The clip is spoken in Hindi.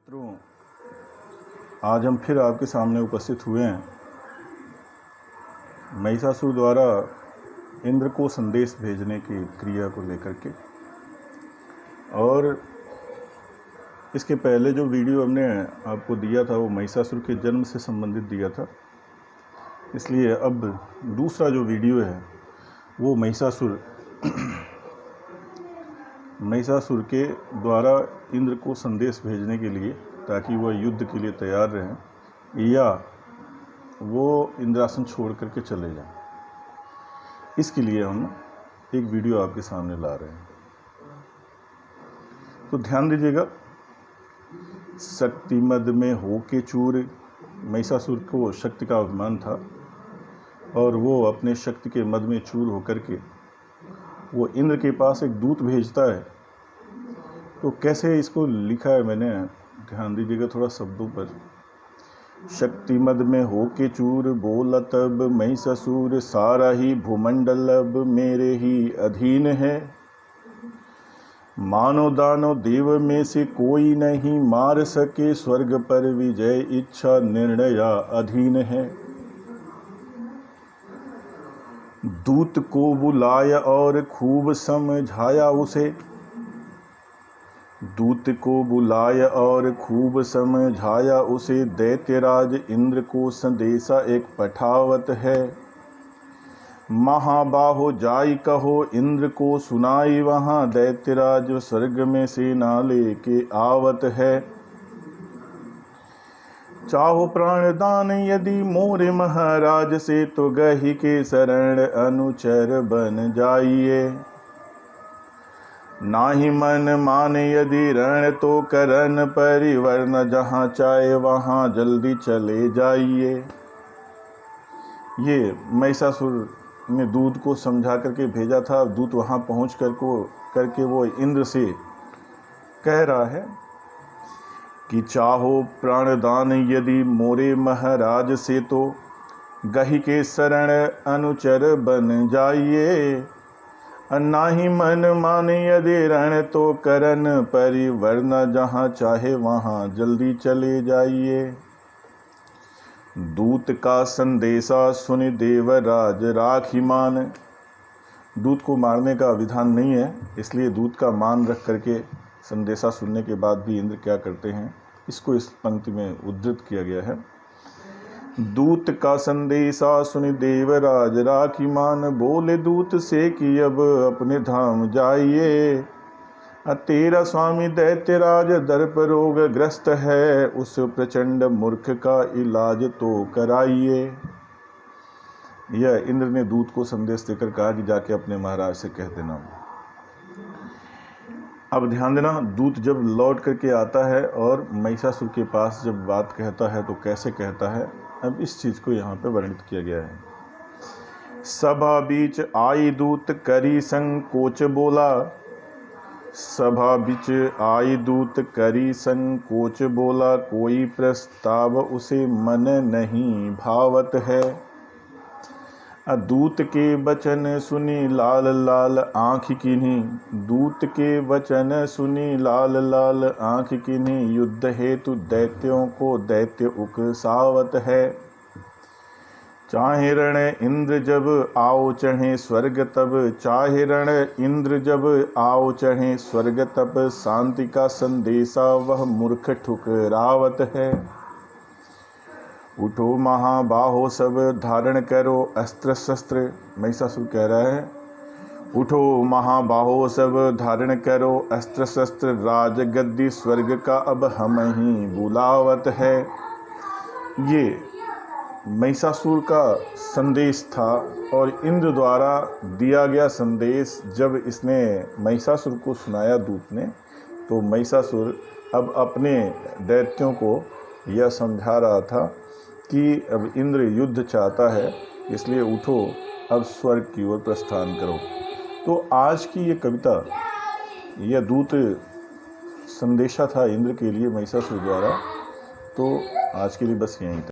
मित्रों, आज हम फिर आपके सामने उपस्थित हुए हैं महिषासुर द्वारा इंद्र को संदेश भेजने की क्रिया को लेकर के। और इसके पहले जो वीडियो हमने आपको दिया था वो महिषासुर के जन्म से संबंधित दिया था, इसलिए अब दूसरा जो वीडियो है वो महिषासुर के द्वारा इंद्र को संदेश भेजने के लिए, ताकि वह युद्ध के लिए तैयार रहें या वो इंद्रासन छोड़ करके चले जाएं। इसके लिए हम एक वीडियो आपके सामने ला रहे हैं, तो ध्यान दीजिएगा। शक्ति मद में होके चूर, महिषासुर को शक्ति का अभिमान था और वो अपने शक्ति के मद में चूर होकर के वो इंद्र के पास एक दूत भेजता है। तो कैसे इसको लिखा है मैंने, ध्यान दीजिएगा थोड़ा शब्दों पर। शक्ति मद में होके चूर, बोला तब महिषासुर, सारा ही भूमंडल अब मेरे ही अधीन है। मानो दानो देव में से कोई नहीं मार सके, स्वर्ग पर विजय इच्छा निर्णया अधीन है। दूत को बुलाया और खूब समझाया उसे, दूत को बुलाया और खूब समझाया उसे, दैत्यराज इंद्र को संदेशा एक पठावत है। महाबाहो जाई कहो इंद्र को सुनाई, वहाँ दैत्यराज स्वर्ग में सेना लेके आवत है। चाहो प्राणदान यदि मोरे महाराज से, तो गही के शरण अनुचर बन जाइए। नाही मन माने यदि रण, तो करन परिवर्ण, जहाँ चाहे वहाँ जल्दी चले जाइए। ये महिषासुर ने दूत को समझा करके भेजा था। दूत वहाँ पहुँच करके वो इंद्र से कह रहा है कि चाहो प्राणदान यदि मोरे महाराज से, तो गही के शरण अनुचर बन जाइए। नाही मन माने यदि रण, तो करन परिवर्ण, जहाँ चाहे वहाँ जल्दी चले जाइए। दूत का संदेशा सुनि देवराज राखी मान। दूत को मारने का विधान नहीं है, इसलिए दूत का मान रख करके संदेशा सुनने के बाद भी इंद्र क्या करते हैं, इसको इस पंक्ति में उद्धृत किया गया है। दूत का संदेशा सुनि देवराज राखी मान, बोले दूत से कि अब अपने धाम जाइए। तेरा स्वामी दैत्यराज दर्प रोग ग्रस्त है, उस प्रचंड मूर्ख का इलाज तो कराइए। यह इंद्र ने दूत को संदेश देकर कहा कि जाके अपने महाराज से कह देना। अब ध्यान देना, दूत जब लौट करके आता है और महिषासुर के पास जब बात कहता है तो कैसे कहता है, अब इस चीज को यहाँ पे वर्णित किया गया है। सभा बीच आई दूत करी संकोच बोला, सभा बीच आई दूत करी संकोच बोला, कोई प्रस्ताव उसे मन नहीं भावत है। दूत के वचन सुनी लाल लाल आँख किन्हीं, दूत के वचन सुनी लाल लाल आँख किन्हीं, युद्ध हेतु दैत्यों को दैत्य उकसावत है। चाहे रण इंद्र जब आओ चढ़े स्वर्ग तब, चाहे रण इंद्र जब आओ चढ़े स्वर्ग तब, शांति का संदेशा वह मूर्ख ठुकरावत है। उठो महाबाहो सब धारण करो अस्त्र शस्त्र। महिषासुर कह रहा है, उठो महाबाहो सब धारण करो अस्त्र शस्त्र, राजगद्दी स्वर्ग का अब हम ही बुलावत है। ये महिषासुर का संदेश था और इंद्र द्वारा दिया गया संदेश जब इसने महिषासुर को सुनाया दूत ने, तो महिषासुर अब अपने दैत्यों को यह समझा रहा था कि अब इंद्र युद्ध चाहता है, इसलिए उठो अब स्वर्ग की ओर प्रस्थान करो। तो आज की ये कविता, यह दूत संदेशा था इंद्र के लिए महिषासुर द्वारा। तो आज के लिए बस यहीं तक।